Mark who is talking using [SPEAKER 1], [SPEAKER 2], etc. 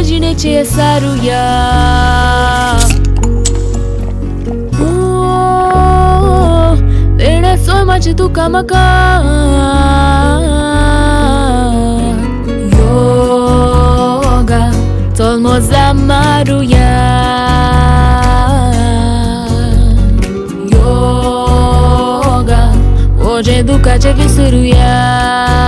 [SPEAKER 1] Imagine ce saruya There's so much to come Yoga Tolmoza maruya Yoga Hoje educa ce visuruya